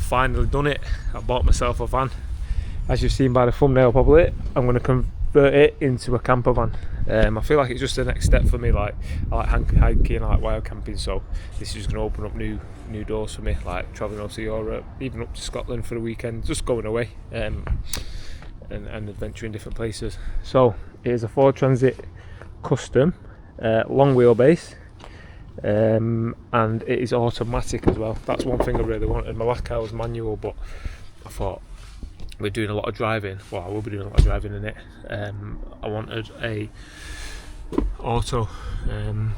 finally done it. I bought myself a van. As you've seen by the thumbnail probably, I'm going to convert it into a camper van. I feel like it's just the next step for me. Like, I like hiking, I like wild camping, so this is just going to open up new doors for me, like travelling over to Europe, even up to Scotland for the weekend, just going away and adventuring different places. So it is a Ford Transit Custom, long wheelbase, and it is automatic as well. That's one thing I really wanted. My last car was manual, but I thought, we're doing a lot of driving, well I will be doing a lot of driving in it, I wanted a auto,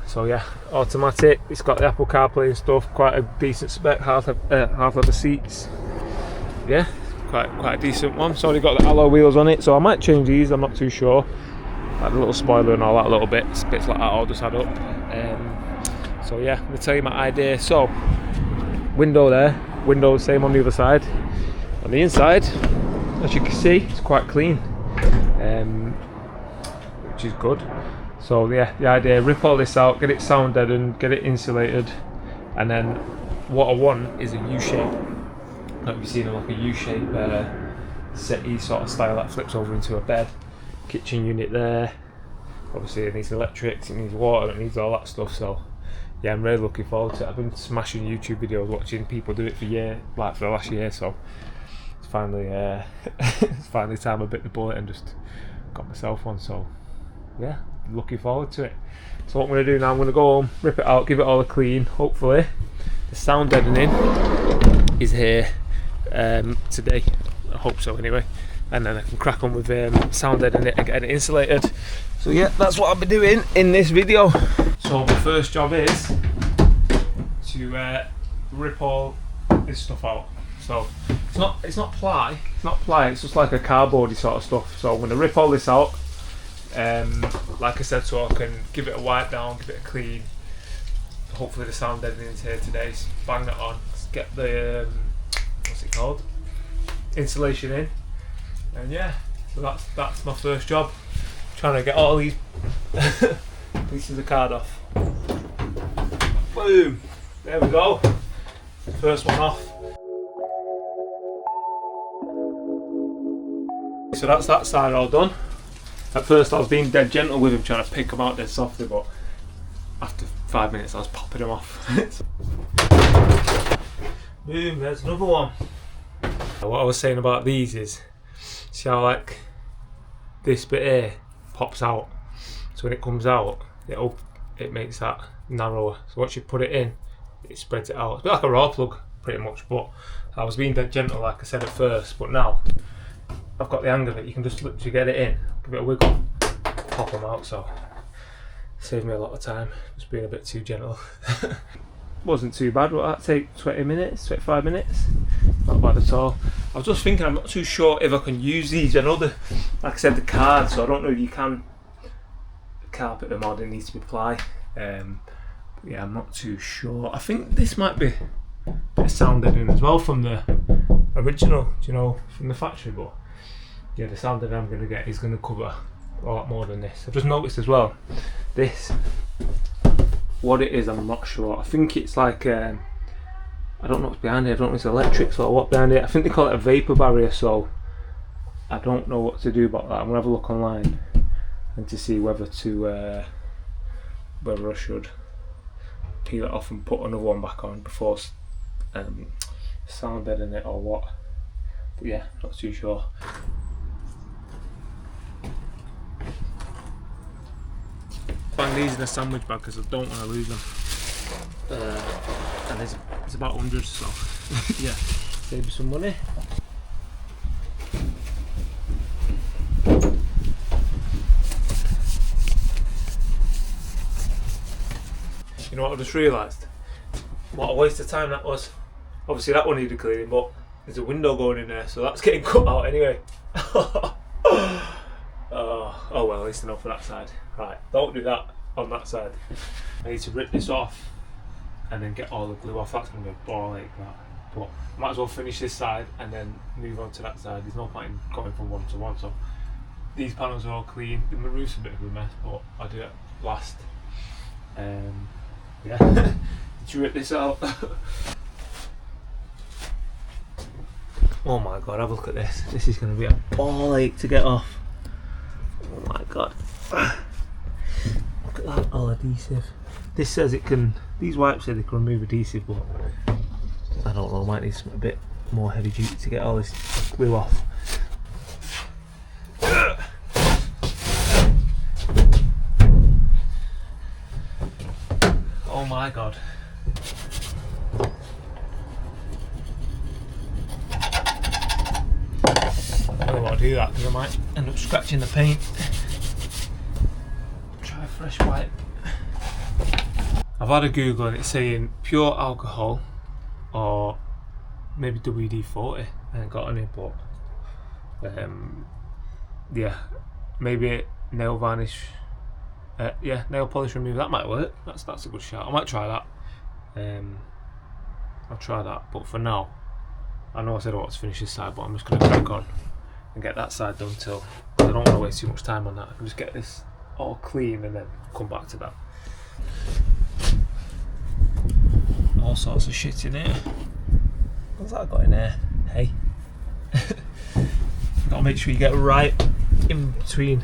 so yeah, automatic. It's got the Apple CarPlay and stuff, quite a decent spec, half leather seats, yeah, quite a decent one. It's already got the alloy wheels on it, so I might change these, I'm not too sure, like the little spoiler and all that little bits like that all just add up. So yeah, I'm going to tell you my idea. So window there, window same on the other side. On the inside, as you can see, it's quite clean, which is good. So yeah, the idea, rip all this out, get it sound deadened, get it insulated, and then what I want is a U-shape. Like you've seen like a U-shape settee sort of style that flips over into a bed. Kitchen unit there. Obviously it needs electrics, it needs water, it needs all that stuff. So yeah, I'm really looking forward to it. I've been smashing YouTube videos, watching people do it for the last year. So it's finally time I bit the bullet and just got myself one. So yeah, looking forward to it. So what I'm going to do now, I'm going to go home, rip it out, give it all a clean. Hopefully the sound deadening is here today. I hope so anyway, and then I can crack on with sound deadening it and getting it insulated. So yeah, that's what I'll be doing in this video. So the first job is to rip all this stuff out. So it's not ply, it's just like a cardboardy sort of stuff. So I'm going to rip all this out, like I said, so I can give it a wipe down, give it a clean. Hopefully the sound deadening is here today. So bang that on, get the what's it called, insulation in, and yeah, so that's my first job. Trying to get all these pieces of card off. Boom! There we go. First one off. So that's that side all done. At first I was being dead gentle with him, trying to pick them out dead softly, but after 5 minutes I was popping them off. Boom, there's another one. What I was saying about these is, see how like this bit here pops out, so when it comes out it makes that narrower, so once you put it in it spreads it out. It's a bit like a raw plug pretty much, but I was being dead gentle like I said at first, but now I've got the hang of it. You can just literally get it in, give it a wiggle, pop them out, so saved me a lot of time just being a bit too gentle. Wasn't too bad. What that take? 20 minutes, 25 minutes, not bad at all. I was just thinking, I'm not too sure if I can use these. I know like I said, the card, so I don't know if you can carpet them or it needs to be ply. Yeah, I'm not too sure. I think this might be a bit of sound deadening as well from the original, from the factory, but yeah, the sound that I'm going to get is going to cover a lot more than this. I've just noticed as well, this, what it is I'm not sure. I think it's like I don't know what's behind it. I don't know if it's electrics or what behind it. I think they call it a vapor barrier, so I don't know what to do about that. I'm going to have a look online and to see whether I should peel it off and put another one back on before sound deadening it or what. But yeah, not too sure. Bang these in a sandwich bag because I don't want to lose them. And it's about 100, so yeah, save me some money. You know what I just realised? What a waste of time that was. Obviously that one needed cleaning, but there's a window going in there, so that's getting cut out anyway. Oh well, at least enough for that side. Right, don't do that on that side. I need to rip this off and then get all the glue off. That's going to be a ball like that. But I might as well finish this side and then move on to that side. There's no point in going from one to one. So these panels are all clean. The roof's a bit of a mess, but I'll do it last. Yeah, to rip this out. Oh my god, have a look at this. This is going to be a ball ache to get off. Oh my god. Look at that, all adhesive. This says it can, these wipes say they can remove adhesive, but I don't know, might need something a bit more heavy duty to get all this glue off. Oh my god. I don't want to do that because I might end up scratching the paint. Try a fresh wipe. I've had a Google and it's saying pure alcohol or maybe WD-40. I ain't got any, but yeah, maybe nail varnish. Yeah, nail polish remover, that might work. That's a good shout. I might try that. I'll try that, but for now, I know I said I want to finish this side, but I'm just going to crack on and get that side done till I don't want to waste too much time on that. I can just get this all clean and then come back to that. All sorts of shit in here. What's that got in there? Hey. Gotta make sure you get right in between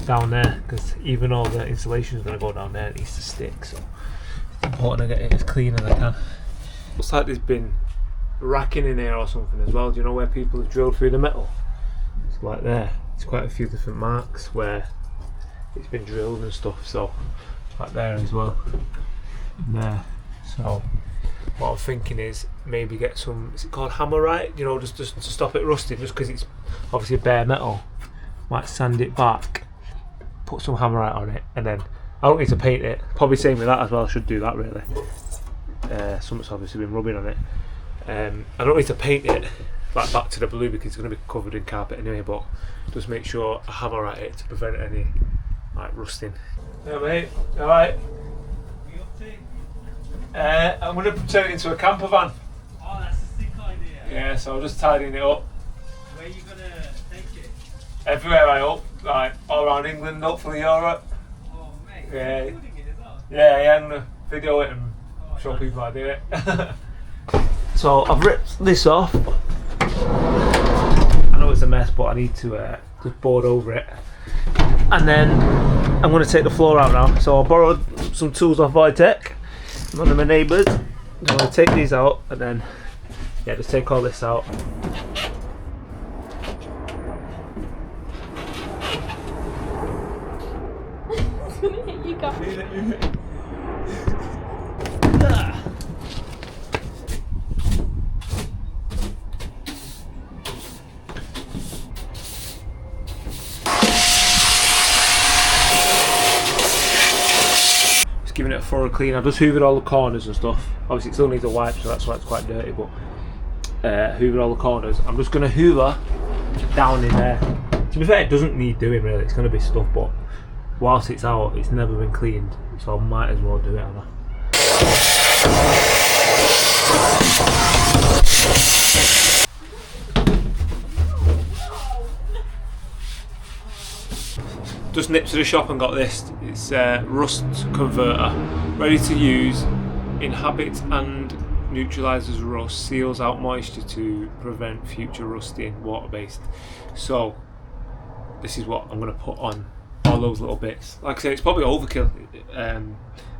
down there, because even though the insulation is going to go down there, it needs to stick, so it's important to get it as clean as I can. Looks like there's been racking in here or something as well. Do you know where people have drilled through the metal? It's like there. It's quite a few different marks where it's been drilled and stuff, so like there as well. And there. So what I'm thinking is maybe get some, is it called hammerite? You know, just to stop it rusting, just because it's obviously bare metal. Might sand it back, put some hammerite on it, and then I don't need to paint it. Probably same with that as well. I should do that really. Something's obviously been rubbing on it. I don't need to paint it like back to the blue because it's going to be covered in carpet anyway, but just make sure I hammerite it to prevent any like rusting. Yeah mate, alright. What are you up to? I'm going to turn it into a camper van. Oh, that's a sick idea. Yeah, so I'm just tidying it up. Where are you going to take it? Everywhere I hope, like all around England, hopefully Europe. Oh mate, Yeah. you're building it as well? Yeah, I'm going to video it and show people I do it. So I've ripped this off. I know it's a mess, but I need to just board over it. And then I'm going to take the floor out now. So I borrowed some tools off Vitec, one of my neighbours. I'm going to take these out and then, yeah, just take all this out. You got Just giving it a thorough clean. I've just hoovered all the corners and stuff. Obviously it still needs a wipe, so that's why it's quite dirty, but hoovered all the corners. I'm just going to hoover down in there. To be fair, it doesn't need doing really, it's going to be stuff, but whilst it's out, it's never been cleaned, so I might as well do it, Anna. Just nipped to the shop and got this. It's a rust converter, ready to use. Inhabits and neutralises rust, seals out moisture to prevent future rusting, water-based. So this is what I'm going to put on all those little bits. Like I said, it's probably overkill,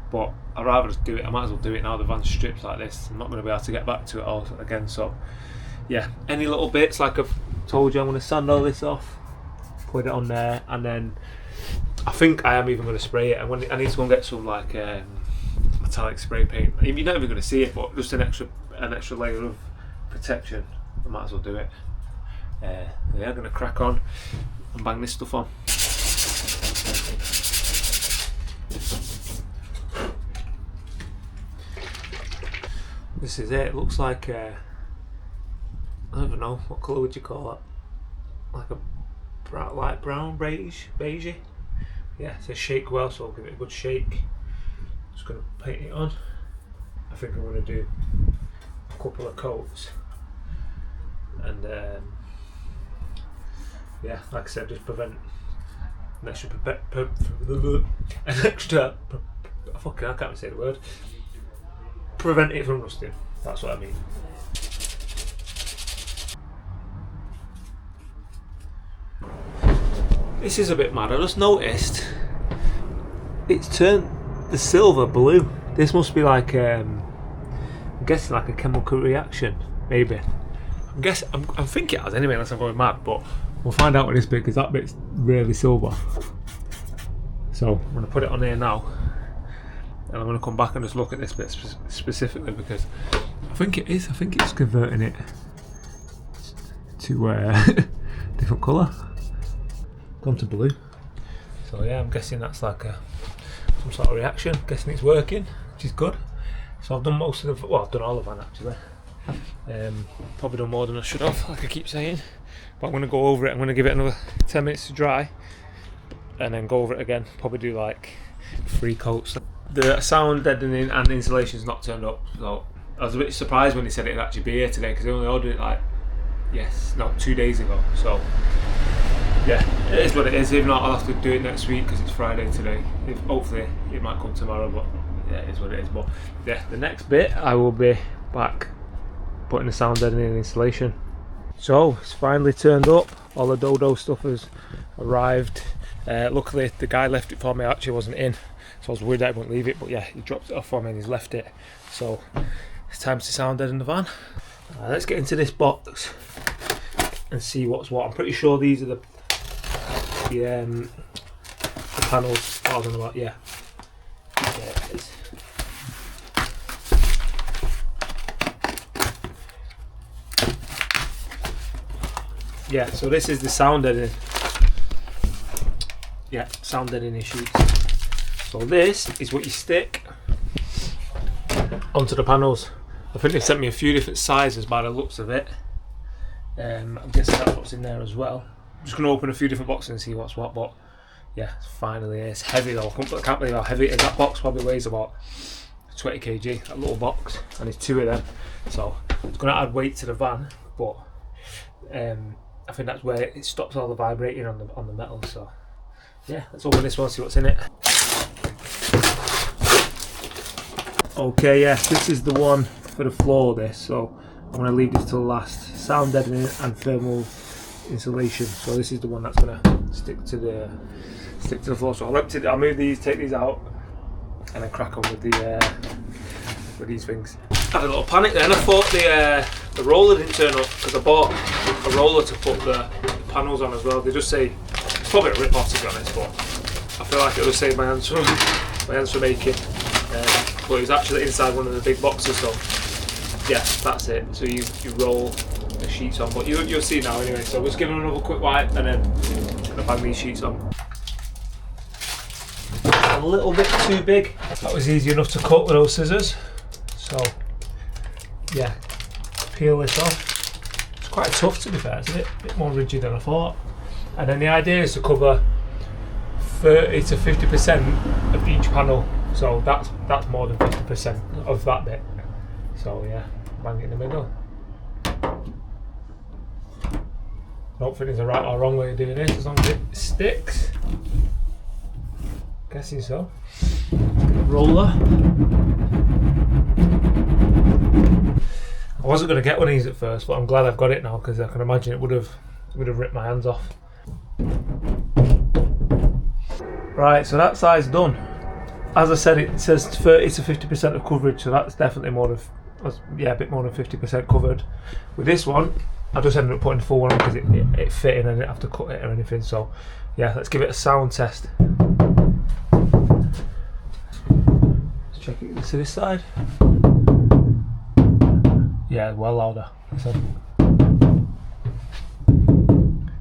but I'd rather just do it. I might as well do it now. The van's stripped like this, I'm not going to be able to get back to it all again. So yeah, any little bits, like I've told you, I'm going to sand all this off, put it on there, and then I think I am even going to spray it. I need to go and get some like metallic spray paint. You're not even going to see it, but just an extra layer of protection. I might as well do it. Yeah, I'm going to crack on and bang this stuff on. This is it. It looks like I don't even know, what colour would you call it? Like a light brown, beige. Yeah, it says shake well, so I'll give it a good shake. Just going to paint it on. I think I'm going to do a couple of coats, and yeah, like I said, just prevent an extra fucking, I can't even say the word. Prevent it from rusting. That's what I mean. This is a bit mad. I just noticed it's turned the silver blue. This must be like I'm guessing like a chemical reaction, maybe. I think it has anyway, unless I'm going mad. But we'll find out with this bit because that bit's really silver. So I'm going to put it on here now, and I'm going to come back and just look at this bit specifically because I think it is. I think it's converting it to different colour. Gone to blue. So yeah, I'm guessing that's like some sort of reaction. Guessing it's working, which is good. So I've done most of the, well, I've done all of it actually. Probably done more than I should have, like I keep saying. But I'm going to go over it. I'm going to give it another 10 minutes to dry, and then go over it again. Probably do like 3 coats. The sound deadening and insulation's not turned up. So I was a bit surprised when they said it'd actually be here today because they only ordered it like 2 days ago. So yeah, it is what it is. If not, I'll have to do it next week because it's Friday today. Hopefully it might come tomorrow, but yeah, it is what it is. But yeah, the next bit I will be back putting the sound deadening and installation. So it's finally turned up. All the Dodo stuff has arrived. Luckily the guy left it for me. I actually wasn't in, so I was worried that I wouldn't leave it, but yeah, he dropped it off for me and he's left it. So it's time to sound deaden the van. Let's get into this box and see what's what. I'm pretty sure these are the panels. Oh, I don't know what. Yeah, it is. Yeah, so this is the sound deadening. Yeah, sound deadening sheets. So this is what you stick onto the panels. I think they sent me a few different sizes by the looks of it. I'm guessing that's what's in there as well. I'm just going to open a few different boxes and see what's what, but yeah, finally it's heavy though. I can't believe how heavy it is. That box probably weighs about 20 kg, that little box, and there's 2 of them. So it's going to add weight to the van, but I think that's where it stops all the vibrating on the metal. So yeah, let's open this one, see what's in it. Okay, yeah, this is the one for the floor. This, so I'm going to leave this till last. Sound deadening and thermal insulation. So this is the one that's going to stick to the floor. So I'll move these, take these out, and then crack on with these things. I had a little panic then. I thought the roller didn't turn up because I bought a roller to put the panels on as well. They just say it's probably a rip off to be honest, but I feel like it'll just save my hands from aching. But it was actually inside one of the big boxes, so yeah, that's it. So you roll the sheets on, but you'll see now anyway. So we'll just give them another quick wipe and then I'm gonna bang these sheets on. A little bit too big. That was easy enough to cut with those scissors. So yeah, peel this off. It's quite tough to be fair, it's a bit more rigid than I thought. And then the idea is to cover 30 to 50% of each panel. So that's more than 50% of that bit. So yeah, bang it in the middle. I don't think there's a right or wrong way of doing this as long as it sticks. Guessing so. Roller. I wasn't going to get one of these at first, but I'm glad I've got it now because I can imagine it would have ripped my hands off. Right, so that side's done. As I said, it says 30 to 50% of coverage, so that's definitely more than, a bit more than 50% covered. With this one, I just ended up putting the full one on because it fit in and I didn't have to cut it or anything. So yeah, let's give it a sound test. Let's check it to this side. Yeah, well louder. So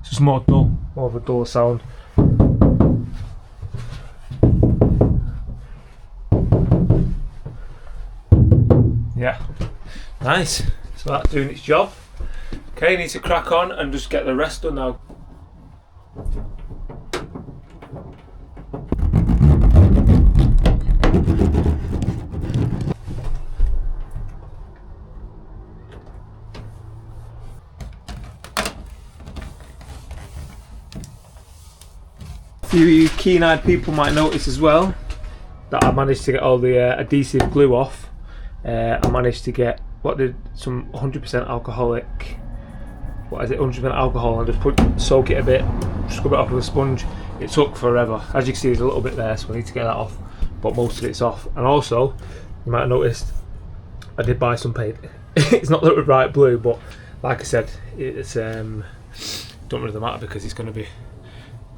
it's just more dull, more of a dull sound. Yeah, nice. So that's doing its job. Okay, need to crack on and just get the rest done now. A few of you keen-eyed people might notice as well that I managed to get all the adhesive glue off. I managed to get some 100% alcoholic what is it, 100% alcohol, and just soak it a bit, scrub it off with a sponge. It took forever. As you can see, there's a little bit there, so I need to get that off, but most of it's off. And also, you might have noticed, I did buy some paint. It's not the bright blue, but like I said, it's don't really matter because it's going to be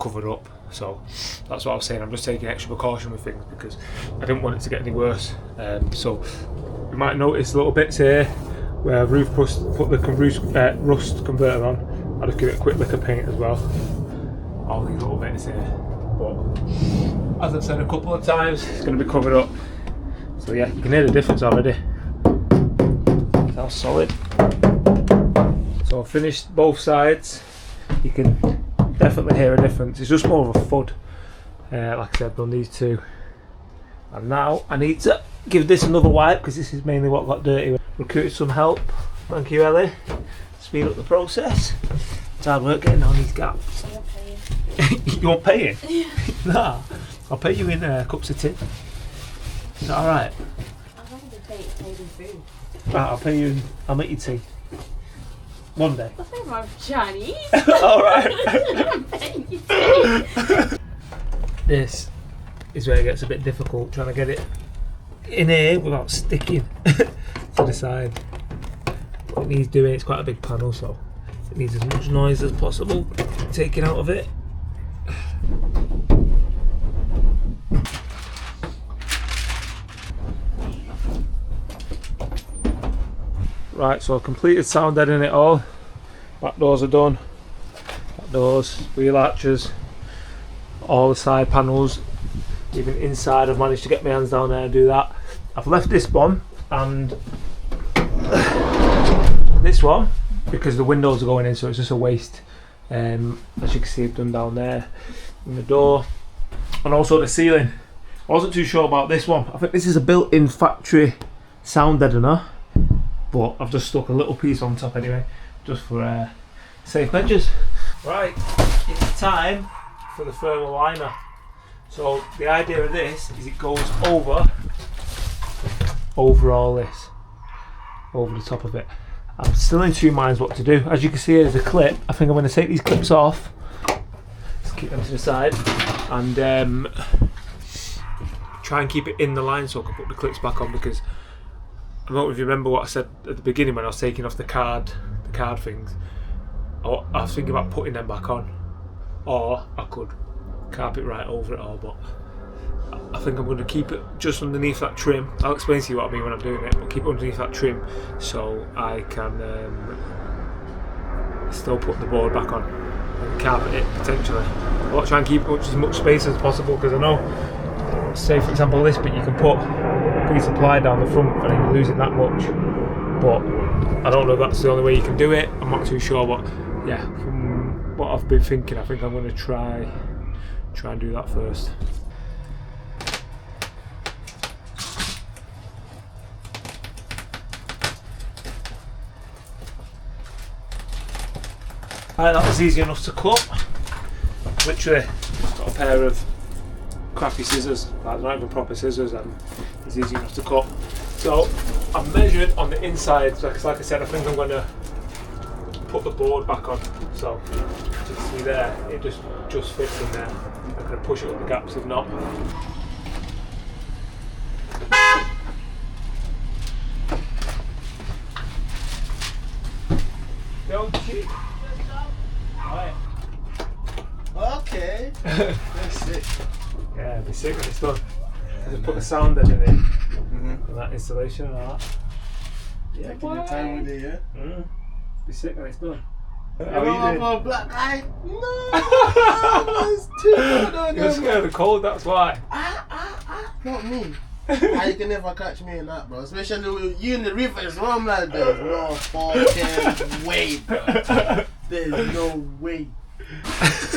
covered up. So that's what I was saying. I'm just taking extra precaution with things because I didn't want it to get any worse. So you might notice little bits here where I've put the rust converter on. I'll just give it a quick lick of paint as well. All these little bits here. But as I've said a couple of times, it's going to be covered up. So yeah, you can hear the difference already. That's solid. So I've finished both sides. You can definitely hear a difference. It's just more of a thud. Like I said, done these two. And now I need to give this another wipe because this is mainly what got dirty. Recruited some help. Thank you, Ellie. Speed up the process. It's hard work getting on these gaps. You want paying? Yeah. Nah, I'll pay you in cups of tea. Is that alright? I'd rather paid in food. Right, I'll make you tea. One day. I think I'm Chinese. Alright. I'm paying you tea. This is where it gets a bit difficult, trying to get it in here without sticking to the side. What it needs doing, it's quite a big panel, so it needs as much noise as possible taken out of it. Right, so I've completed sound deadening it all. Back doors are done. Back doors, wheel arches, all the side panels, even inside I've managed to get my hands down there and do that. I've left this one and this one because the windows are going in, so it's just a waste. As you can see, I've done down there in the door, and also the ceiling. I wasn't too sure about this one. I think this is a built-in factory sound deadener, but I've just stuck a little piece on top anyway, just for safe measures. Right, it's time for the thermal liner. So the idea of this is it goes over all this, over the top of it. I'm still in two minds what to do. As you can see, there's a clip. I think I'm going to take these clips off. Let's keep them to the side and try and keep it in the line so I can put the clips back on, because I don't know if you remember what I said at the beginning when I was taking off the card things. I was thinking about putting them back on, or I could carpet right over it all, but I think I'm going to keep it just underneath that trim. I'll explain to you what I mean when I'm doing it. I'll keep it underneath that trim so I can still put the board back on and carpet it potentially. I'll try and keep as much space as possible, because I know, say for example this bit, you can put a piece of ply down the front and then you're losing that much, but I don't know if that's the only way you can do it. I'm not too sure, but yeah, from what I've been thinking, I think I'm going to try and do that first. Right, that was easy enough to cut. Literally just got a pair of crappy scissors, like not even proper scissors, and it's easy enough to cut. So I've measured on the inside, because like I said, I think I'm going to put the board back on. So as you can see there, it just fits in there. I'm going to push it up the gaps if not. Don't cheat. Right. Okay. That's sick. Yeah, it'll be sick when it's done. Just put the sound in it, and that installation and all that. Yeah, taking your time with it, yeah? Be sick when it's done. How How you are you doing? a black guy? No, it's too good. You're scared of the cold, that's why. Not me. You can never catch me in that, bro. Especially with you in the river as well, man. There's no fucking way, bro. There's no way.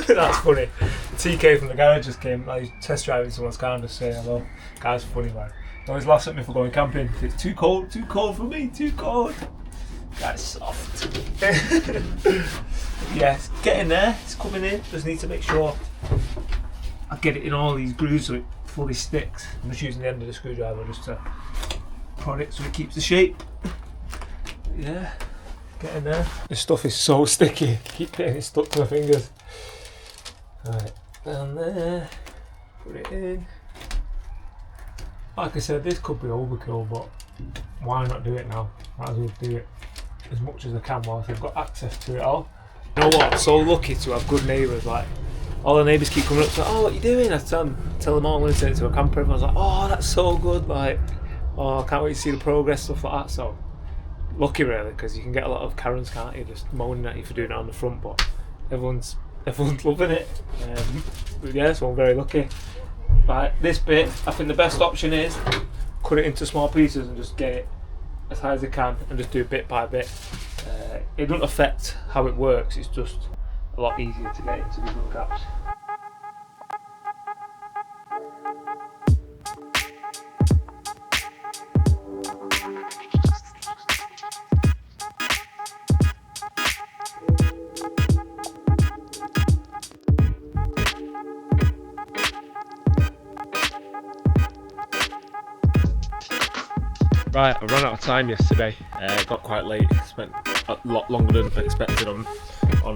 That's funny. TK from the garage just came, like, test driving someone's car and just saying hello. Guy's funny, man. He always laughs at me for going camping. It's too cold for me, too cold. Guy's soft. Yeah, it's getting there, it's coming in. Just need to make sure I get it in all these grooves so it fully sticks. I'm just using the end of the screwdriver just to prod it so it keeps the shape. Yeah, Get in there. This stuff is so sticky. Keep getting it stuck to my fingers. Right, down there. Put it in. Like I said, this could be overkill, but why not do it now? Might as well do it as much as I can whilst I've got access to it all. You know what? I'm so lucky to have good neighbours. Like, all the neighbours keep coming up to me, oh, what are you doing? I tell them all I'm going to take it to a camper. Everyone's like, oh, that's so good. Like, oh, I can't wait to see the progress, stuff like that. So, lucky really, because you can get a lot of Karens, can't you? Just moaning at you for doing it on the front, but everyone's loving it. But yeah, so I'm very lucky. Right, this bit, I think the best option is cut it into small pieces and just get it as high as I can and just do bit by bit. It doesn't affect how it works, it's just a lot easier to get into these little gaps. Right, I ran out of time yesterday. Got quite late. Spent a lot longer than expected on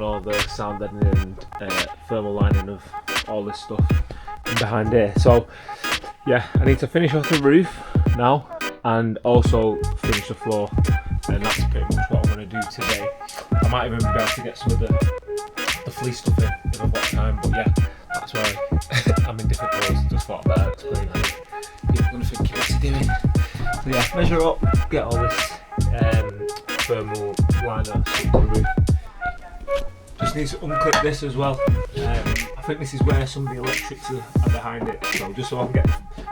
all the sound deadening and thermal lining of all this stuff behind here. So yeah, I need to finish off the roof now and also finish the floor, and that's pretty much what I'm going to do today. I might even be able to get some of the fleece stuff in if I've got time, but yeah, that's why I'm in different clothes. Just thought I'd better explain how people are going to think what's he doing. So yeah, measure up, get all this thermal liner stuck to the roof. Just need to unclip this as well. I think this is where some of the electrics are behind it, so just so I can get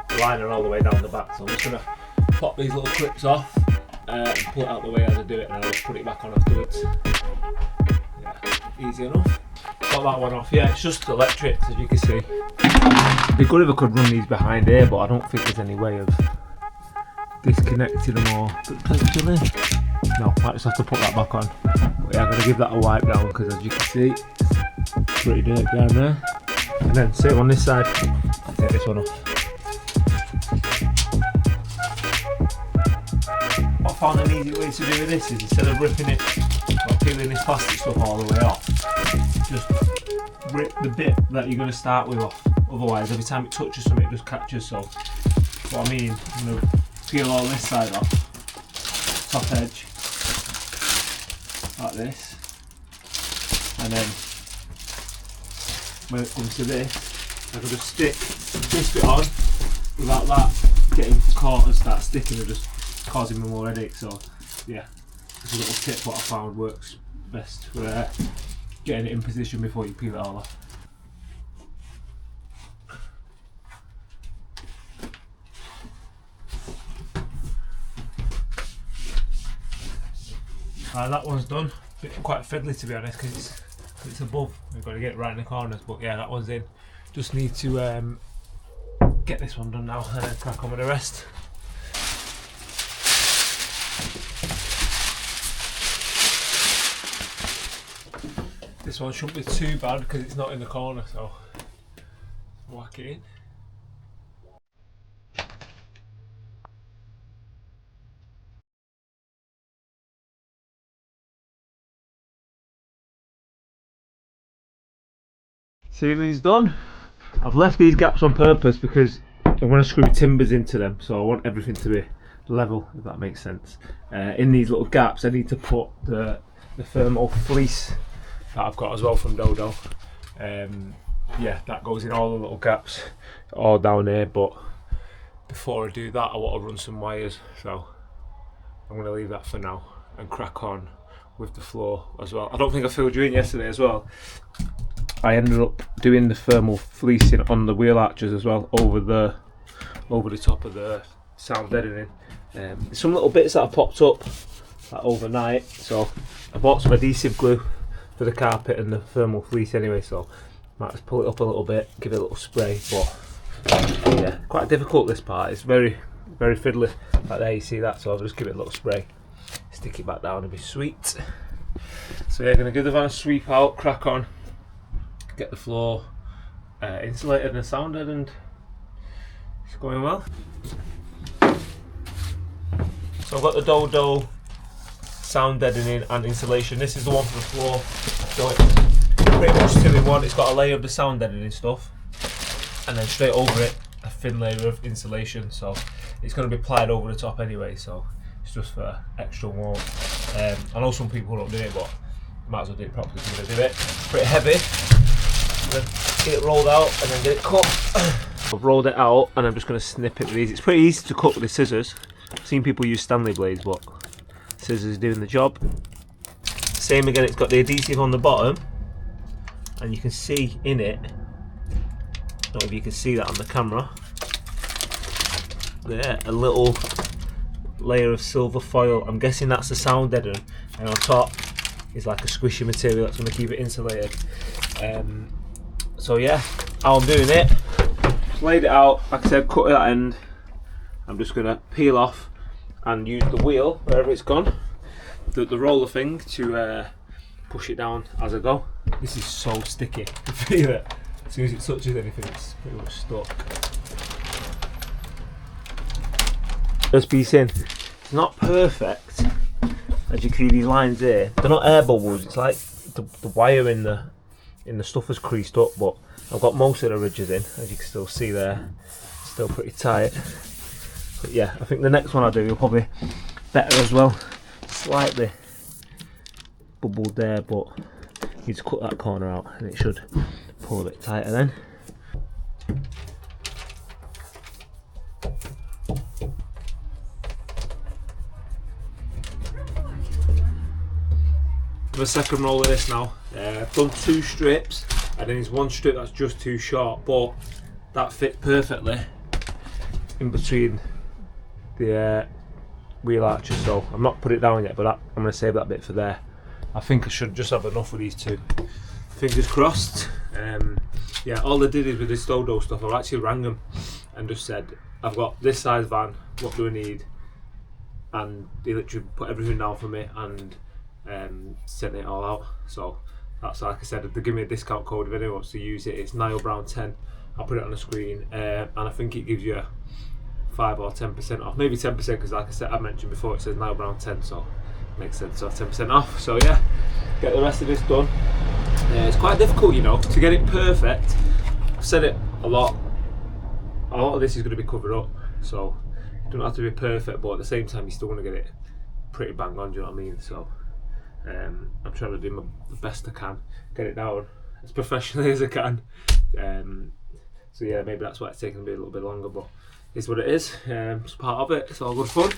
the liner all the way down the back. So I'm just going to pop these little clips off and pull it out the way as I do it, and I'll just put it back on afterwards. Yeah, easy enough. Got that one off. Yeah, it's just electrics, as you can see. It'd be good if I could run these behind here, but I don't think there's any way of disconnecting them all potentially. No, might just have to put that back on. But yeah, I'm going to give that a wipe down because, as you can see, it's pretty dirty down there. And then same on this side. Take this one off. What I found an easy way to do this is, instead of ripping it or peeling this plastic stuff all the way off, just rip the bit that you're going to start with off. Otherwise, every time it touches something, it just catches. So what I mean, I'm going to peel all this side off, top edge, like this, and then when it comes to this, I can just stick this bit on without that getting caught and start sticking and just causing me more headache. So yeah, it's a little tip what I found works best for getting it in position before you peel it all off. That one's done. Quite fiddly to be honest, because it's above. We've got to get it right in the corners, but yeah, that one's in. Just need to get this one done now and then crack on with the rest. This one shouldn't be too bad because it's not in the corner, so whack it in. Ceiling's done. I've left these gaps on purpose because I'm going to screw timbers into them, so I want everything to be level, if that makes sense. In these little gaps I need to put the thermal fleece that I've got as well from Dodo. Yeah, that goes in all the little gaps, all down here, but before I do that I want to run some wires, so I'm going to leave that for now and crack on with the floor as well. I don't think I filled you in yesterday as well. I ended up doing the thermal fleecing on the wheel arches as well, over the top of the sound deadening. Some little bits that I popped up like overnight, so I bought some adhesive glue for the carpet and the thermal fleece anyway, so I might just pull it up a little bit, give it a little spray. But yeah, quite difficult this part. It's very, very fiddly. Like there, you see that, so I'll just give it a little spray, stick it back down and be sweet. So yeah, gonna give the van a sweep out, crack on, get the floor insulated and sounded, and it's going well. So I've got the Dodo sound deadening and insulation. This is the one for the floor, so it's pretty much 2-in-1. It's got a layer of the sound deadening stuff, and then straight over it a thin layer of insulation. So it's going to be plied over the top anyway, so it's just for extra warmth. I know some people don't do it, but might as well do it properly if you're going to do it. Pretty heavy. Then get it rolled out and then get it cut. I've rolled it out and I'm just going to snip it with these. It's pretty easy to cut with the scissors. I've seen people use Stanley blades, but scissors is doing the job. Same again, it's got the adhesive on the bottom, and you can see in it, I don't know if you can see that on the camera, there, a little layer of silver foil. I'm guessing that's the sound deadener, and on top is like a squishy material that's going to keep it insulated. So yeah, how I'm doing it, just laid it out, like I said, cut that end. I'm just going to peel off and use the wheel, wherever it's gone, the roller thing, to push it down as I go. This is so sticky, you feel it. As soon as it touches anything, it's pretty much stuck. Just be saying, it's not perfect. As you can see, these lines here, they're not air bubbles. It's like the wire in the stuff has creased up, but I've got most of the ridges in, as you can still see there. Still pretty tight. But yeah, I think the next one I do will probably better as well. Slightly bubbled there, but you just cut that corner out and it should pull a bit tighter then. The second roll of this now. I've done 2 strips, and then there's 1 strip that's just too short, but that fit perfectly in between the wheel arches, so I'm not put it down yet, but I'm going to save that bit for there. I think I should just have enough with these 2. Fingers crossed. Yeah, all I did is with this Dodo stuff, I actually rang them and just said, I've got this size van, what do I need? And they literally put everything down for me and sent it all out. So that's, like I said, they give me a discount code if anyone wants to use it. It's Niall Brown 10. I'll put it on the screen, and I think it gives you 5 or 10% off, maybe 10%, because like I said, I mentioned before, it says Niall Brown 10, so it makes sense. So 10% off. So yeah, get the rest of this done. It's quite difficult, you know, to get it perfect. I've said it a lot of this is going to be covered up, so it doesn't have to be perfect, but at the same time you still want to get it pretty bang on, do you know what I mean? So I'm trying to do the best I can, get it down as professionally as I can. So yeah, maybe that's why it's taking me a little bit longer, but it's what it is. It's part of it. It's all good fun.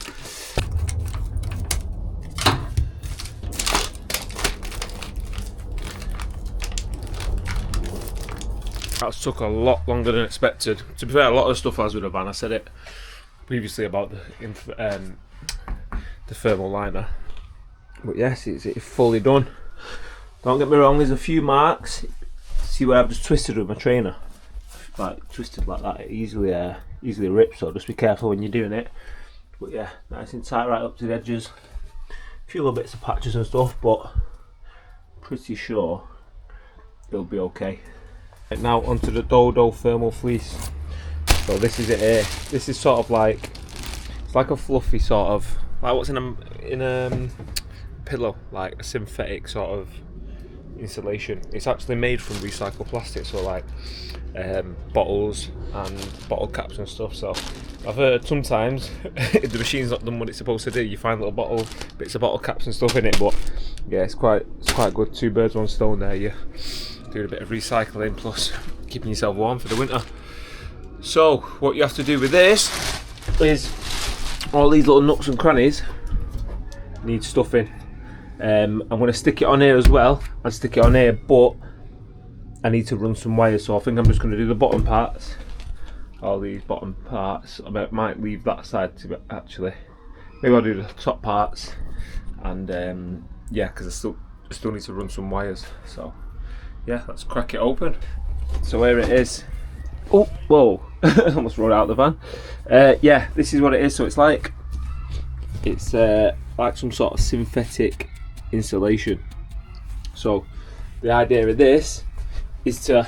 That took a lot longer than expected. To be fair, a lot of the stuff has with the van. I said it previously about the thermal liner. But yes, it's fully done. Don't get me wrong, there's a few marks. See where I've just twisted with my trainer? Like twisted like that, it easily rips, so just be careful when you're doing it. But yeah, nice and tight right up to the edges. A few little bits of patches and stuff, but pretty sure it'll be okay. Right, now onto the Dodo thermal fleece. So this is it here. This is sort of like, it's like a fluffy sort of, like what's in a pillow, like a synthetic sort of insulation. It's actually made from recycled plastic, so like bottles and bottle caps and stuff. So I've heard sometimes if the machine's not done what it's supposed to do, you find little bits of bottle caps and stuff in it. But yeah, it's quite good. 2 birds, 1 stone there. You're doing a bit of recycling plus keeping yourself warm for the winter. So what you have to do with this is all these little nooks and crannies need stuffing. I'm going to stick it on here as well. I'll stick it on here, but I need to run some wires, so I think I'm just going to do the bottom parts. All these bottom parts. I might leave that side to actually. Maybe I'll do the top parts, and yeah, because I still need to run some wires. So yeah, let's crack it open. So here it is. Oh, whoa! Almost rolled out of the van. Yeah, this is what it is. So it's like some sort of synthetic insulation. So the idea of this is to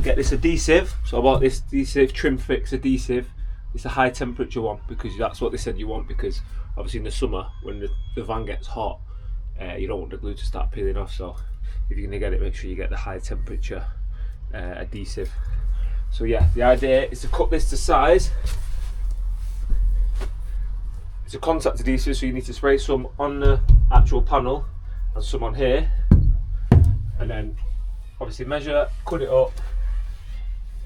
get this adhesive. So I bought this adhesive, Trim Fix adhesive. It's a high temperature one because that's what they said you want, because obviously in the summer when the van gets hot, you don't want the glue to start peeling off, so if you're going to get it, make sure you get the high temperature adhesive. So yeah, the idea is to cut this to size. It's a contact adhesive, so you need to spray some on the actual panel and some on here, and then obviously measure, cut it up,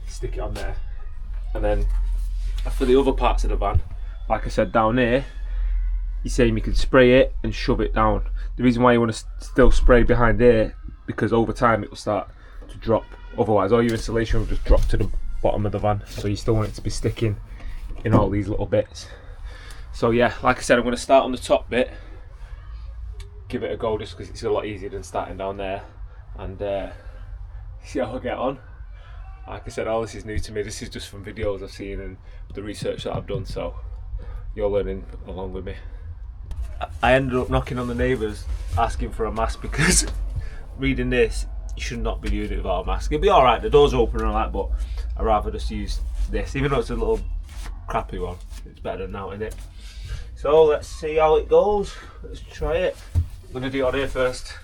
stick it on there. And then for the other parts of the van, like I said, down here, you're saying you can spray it and shove it down. The reason why you want to still spray behind here, because over time it will start to drop. Otherwise all your insulation will just drop to the bottom of the van, so you still want it to be sticking in all these little bits. So yeah, like I said, I'm going to start on the top bit, give it a go just because it's a lot easier than starting down there, and see how I get on. Like I said, all this is new to me. This is just from videos I've seen and the research that I've done, so you're learning along with me. I ended up knocking on the neighbours asking for a mask because reading this, you should not be doing it without a mask. It'd be alright, the door's open and all that, but I'd rather just use this, even though it's a little crappy one. It's better than out in it. So let's see how it goes. Let's try it. I'm going to do it on here first.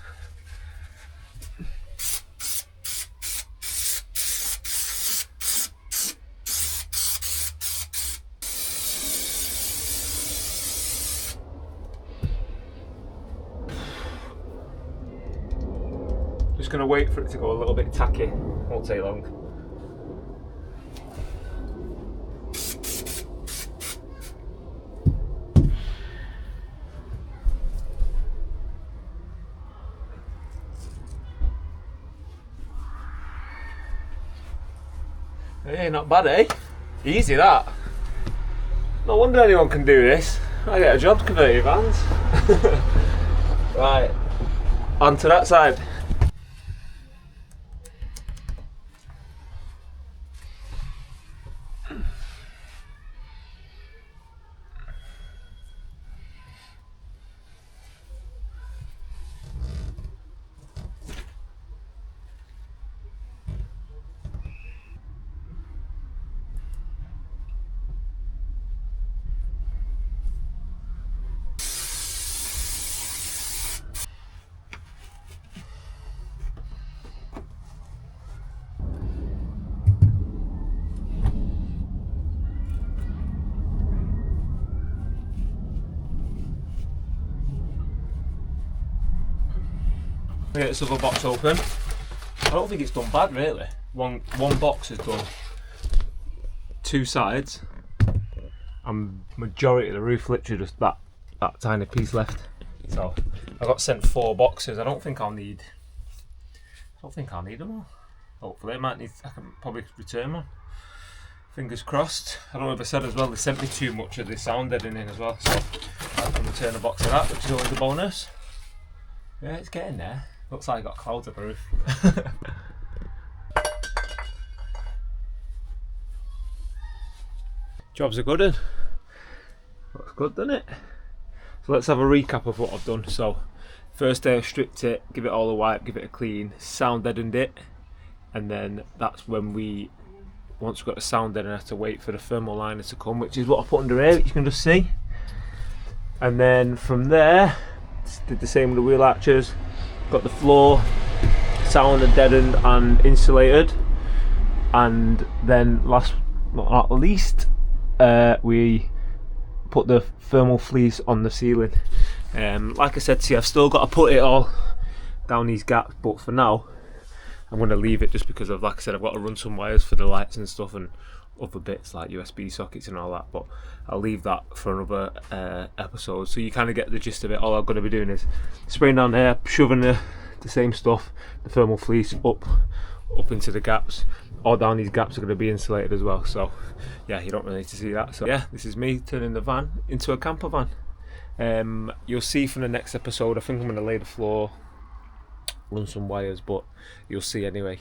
Just going to wait for it to go a little bit tacky. Won't take long. Hey, not bad, eh? Easy that. No wonder anyone can do this. I get a job to convert your vans. Right, on to that side. Get this other box open. I don't think it's done bad really. One box has done two sides and majority of the roof literally just that tiny piece left. So I got sent 4 boxes. I don't think I'll need them all. Hopefully I can probably return one. Fingers crossed. I don't know if I said as well, they sent me too much of the sound deadening as well, so I can return a box of that, which is always a bonus. Yeah, it's getting there. Looks like I got clouds on the roof. Job's a good one. Looks good, doesn't it? So let's have a recap of what I've done. So first day I stripped it, give it all a wipe, give it a clean, sound deadened it, and then that's when once we've got the sound deadened, I have to wait for the thermal liner to come, which is what I put under here, which you can just see. And then from there, did the same with the wheel arches. Got the floor sound and deadened and insulated, and then last but not least, we put the thermal fleece on the ceiling. Like I said to you, I've still got to put it all down these gaps, but for now I'm going to leave it just because of, like I said, I've got to run some wires for the lights and stuff and other bits like USB sockets and all that, but I'll leave that for another episode. So you kind of get the gist of it. All I'm going to be doing is spraying down there, shoving the same stuff, the thermal fleece up into the gaps. All down these gaps are going to be insulated as well, so yeah, you don't really need to see that. So yeah, this is me turning the van into a camper van. You'll see from the next episode, I think I'm going to lay the floor, run some wires, but you'll see anyway.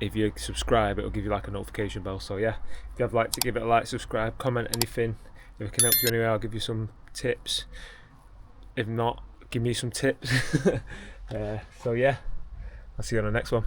If you subscribe, it'll give you like a notification bell. So yeah, if you have liked it, give it a like, subscribe, comment anything. If I can help you anyway, I'll give you some tips. If not, give me some tips. So yeah, I'll see you on the next one.